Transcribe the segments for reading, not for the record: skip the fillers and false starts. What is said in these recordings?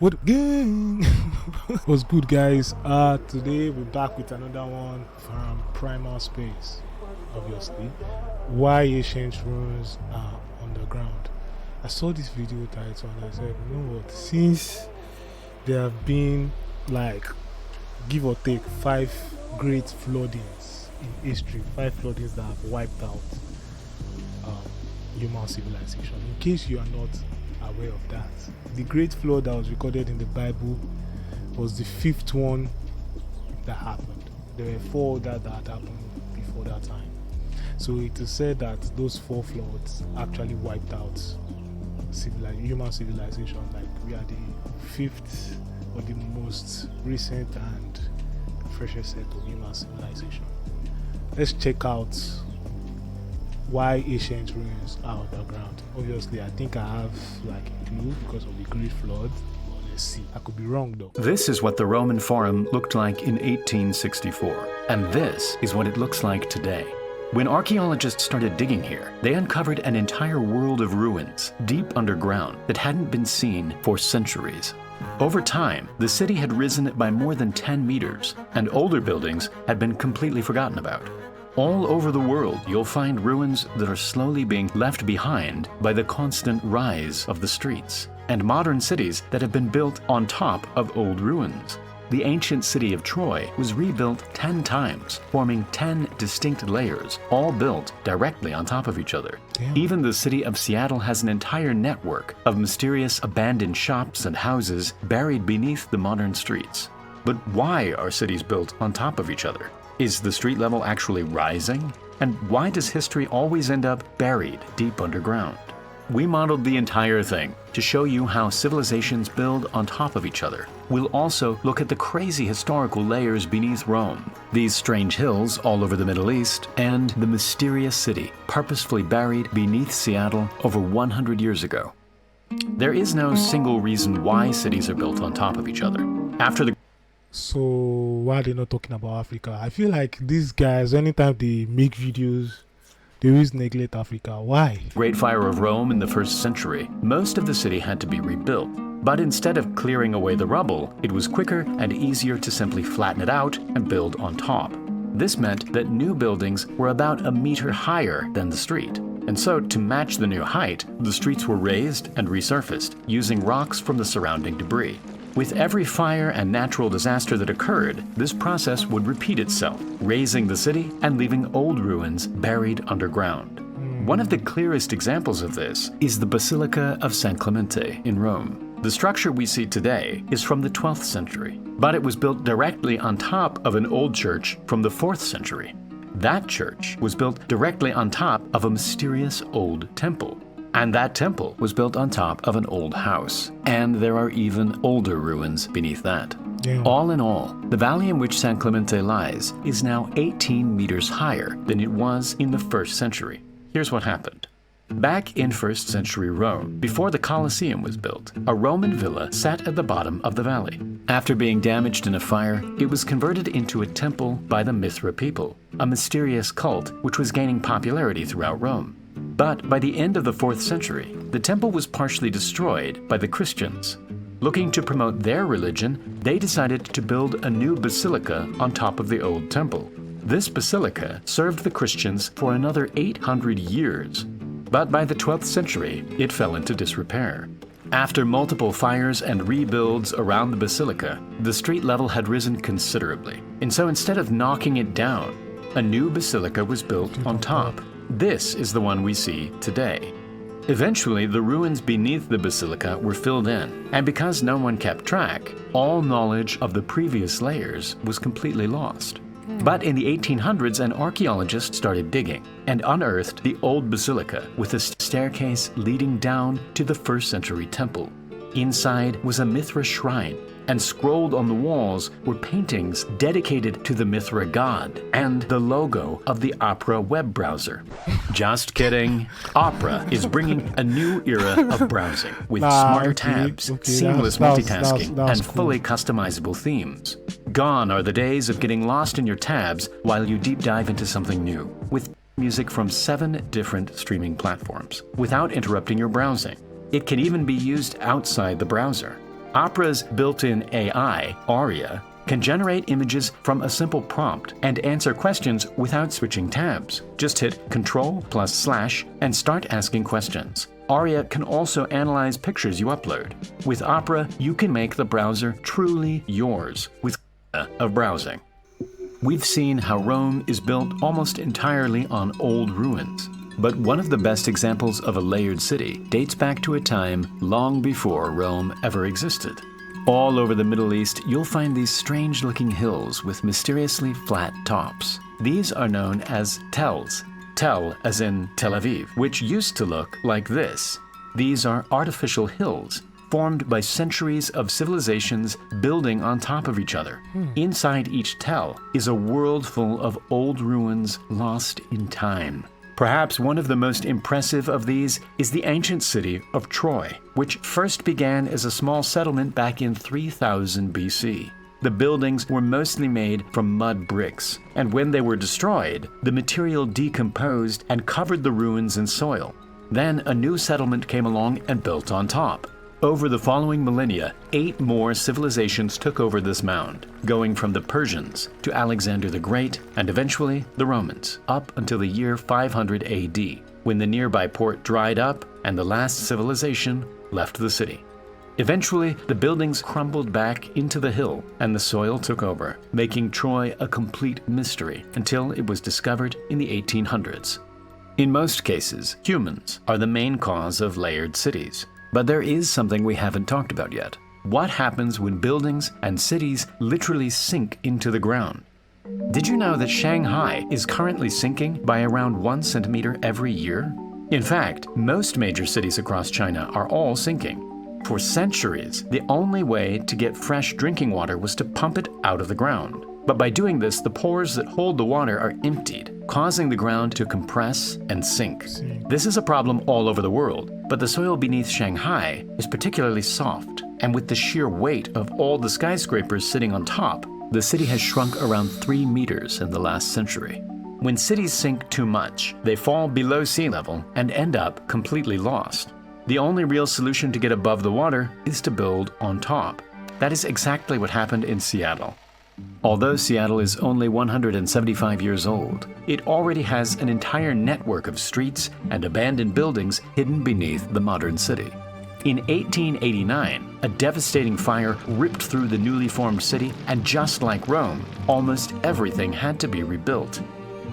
What gang? What's good, guys? Today we're back with another one from Primal Space. Obviously, why ancient ruins are underground. I saw this video title and I said, you know what? Since there have been like give or take 5 great floodings in history, 5 floodings that have wiped out human civilization. In case you are not aware of that, the great flood that was recorded in the Bible was the 5th one that happened. There were 4 that had happened before that time. So it is said that those 4 floods actually wiped out human civilization. Like we are the 5th or the most recent and freshest set of human civilization. Let's check out why ancient ruins are underground. Obviously, I think I have like a clue because of the Great Flood. But let's see. I could be wrong though. This is what the Roman Forum looked like in 1864, and this is what it looks like today. When archaeologists started digging here, they uncovered an entire world of ruins deep underground that hadn't been seen for centuries. Over time, the city had risen by more than 10 meters, and older buildings had been completely forgotten about. All over the world, you'll find ruins that are slowly being left behind by the constant rise of the streets, and modern cities that have been built on top of old ruins. The ancient city of Troy was rebuilt 10 times, forming 10 distinct layers, all built directly on top of each other. Damn. Even the city of Seattle has an entire network of mysterious abandoned shops and houses buried beneath the modern streets. But why are cities built on top of each other? Is the street level actually rising? And why does history always end up buried deep underground? We modeled the entire thing to show you how civilizations build on top of each other. We'll also look at the crazy historical layers beneath Rome, these strange hills all over the Middle East, and the mysterious city purposefully buried beneath Seattle over 100 years ago. There is no single reason why cities are built on top of each other. After the So why are they not talking about Africa? I feel like these guys, anytime they make videos, they always neglect Africa. Why? Great Fire of Rome in the 1st century, most of the city had to be rebuilt. But instead of clearing away the rubble, it was quicker and easier to simply flatten it out and build on top. This meant that new buildings were about a meter higher than the street. And so, to match the new height, the streets were raised and resurfaced, using rocks from the surrounding debris. With every fire and natural disaster that occurred, this process would repeat itself, raising the city and leaving old ruins buried underground. One of the clearest examples of this is the Basilica of San Clemente in Rome. The structure we see today is from the 12th century, but it was built directly on top of an old church from the 4th century. That church was built directly on top of a mysterious old temple. And that temple was built on top of an old house. And there are even older ruins beneath that. Damn. All in all, the valley in which San Clemente lies is now 18 meters higher than it was in the 1st century. Here's what happened. Back in 1st century Rome, before the Colosseum was built, a Roman villa sat at the bottom of the valley. After being damaged in a fire, it was converted into a temple by the Mithra people, a mysterious cult which was gaining popularity throughout Rome. But by the end of the 4th century, the temple was partially destroyed by the Christians. Looking to promote their religion, they decided to build a new basilica on top of the old temple. This basilica served the Christians for another 800 years. But by the 12th century, it fell into disrepair. After multiple fires and rebuilds around the basilica, the street level had risen considerably. And so instead of knocking it down, a new basilica was built on top. This is the one we see today. Eventually, the ruins beneath the basilica were filled in, and because no one kept track, all knowledge of the previous layers was completely lost. But in the 1800s, an archaeologist started digging and unearthed the old basilica with a staircase leading down to the 1st century temple. Inside was a Mithra shrine, and scrolled on the walls were paintings dedicated to the Mithra god and the logo of the Opera web browser. Just kidding. Opera is bringing a new era of browsing with smarter tabs, seamless multitasking, and fully customizable themes. Gone are the days of getting lost in your tabs while you deep dive into something new, with music from 7 different streaming platforms without interrupting your browsing. It can even be used outside the browser. Opera's built-in AI, Aria, can generate images from a simple prompt and answer questions without switching tabs. Just hit Ctrl+// and start asking questions. Aria can also analyze pictures you upload. With Opera, you can make the browser truly yours with of browsing. We've seen how Rome is built almost entirely on old ruins. But one of the best examples of a layered city dates back to a time long before Rome ever existed. All over the Middle East, you'll find these strange-looking hills with mysteriously flat tops. These are known as tells. Tel as in Tel Aviv, which used to look like this. These are artificial hills formed by centuries of civilizations building on top of each other. Inside each tell is a world full of old ruins lost in time. Perhaps one of the most impressive of these is the ancient city of Troy, which first began as a small settlement back in 3000 BC. The buildings were mostly made from mud bricks, and when they were destroyed, the material decomposed and covered the ruins in soil. Then a new settlement came along and built on top. Over the following millennia, 8 more civilizations took over this mound, going from the Persians to Alexander the Great and eventually the Romans, up until the year 500 AD, when the nearby port dried up and the last civilization left the city. Eventually, the buildings crumbled back into the hill and the soil took over, making Troy a complete mystery until it was discovered in the 1800s. In most cases, humans are the main cause of layered cities. But there is something we haven't talked about yet. What happens when buildings and cities literally sink into the ground? Did you know that Shanghai is currently sinking by around 1 centimeter every year? In fact, most major cities across China are all sinking. For centuries, the only way to get fresh drinking water was to pump it out of the ground. But by doing this, the pores that hold the water are emptied, causing the ground to compress and sink. This is a problem all over the world, but the soil beneath Shanghai is particularly soft, and with the sheer weight of all the skyscrapers sitting on top, the city has shrunk around 3 meters in the last century. When cities sink too much, they fall below sea level and end up completely lost. The only real solution to get above the water is to build on top. That is exactly what happened in Seattle. Although Seattle is only 175 years old, it already has an entire network of streets and abandoned buildings hidden beneath the modern city. In 1889, a devastating fire ripped through the newly formed city, and just like Rome, almost everything had to be rebuilt.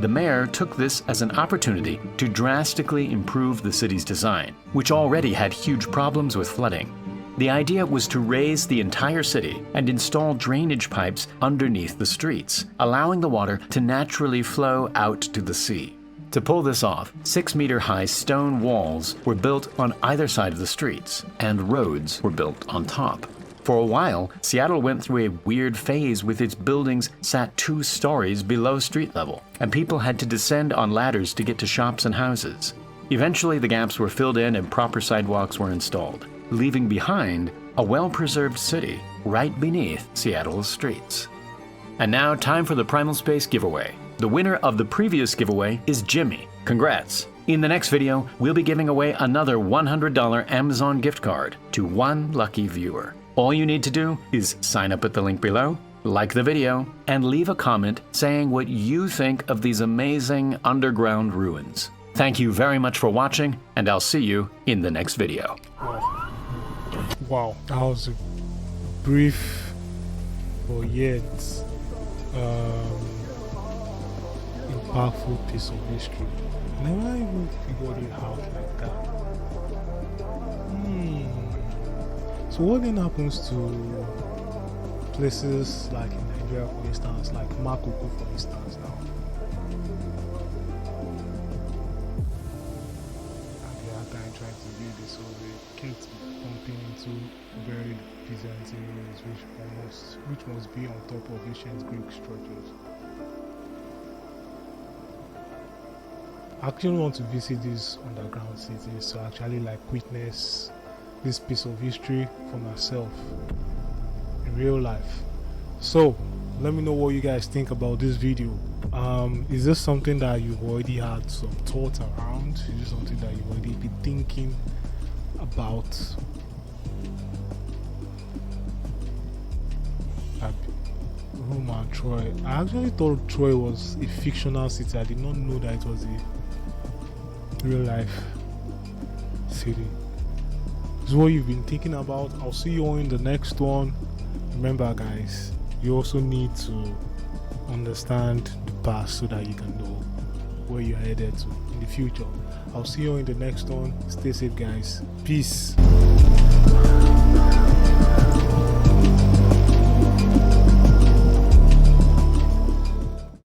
The mayor took this as an opportunity to drastically improve the city's design, which already had huge problems with flooding. The idea was to raise the entire city and install drainage pipes underneath the streets, allowing the water to naturally flow out to the sea. To pull this off, 6-meter-high stone walls were built on either side of the streets, and roads were built on top. For a while, Seattle went through a weird phase with its buildings sat 2 stories below street level, and people had to descend on ladders to get to shops and houses. Eventually, the gaps were filled in and proper sidewalks were installed, leaving behind a well-preserved city right beneath Seattle's streets. And now, time for the Primal Space giveaway. The winner of the previous giveaway is Jimmy. Congrats! In the next video, we'll be giving away another $100 Amazon gift card to 1 lucky viewer. All you need to do is sign up at the link below, like the video, and leave a comment saying what you think of these amazing underground ruins. Thank you very much for watching, and I'll see you in the next video. Wow, that was a brief but yet impactful piece of history. Never even figured it out like that. So what then happens to places like in Nigeria, for instance, like Makoko, for instance, now? Trying to do this, so they kept bumping into buried Byzantines, which must be on top of ancient Greek structures. I actually want to visit these underground cities to actually like witness this piece of history for myself in real life. So let me know what you guys think about this video. Is this something that you've already had some thoughts around? Is this something that you've already been thinking about? Rome and Troy. I actually thought Troy was a fictional city. I did not know that it was a real life city. This is what you've been thinking about. I'll see you all in the next one. Remember, guys, you also need to understand the past so that you can know where you're headed to in the future. I'll see you all in the next one. Stay safe, guys. Peace.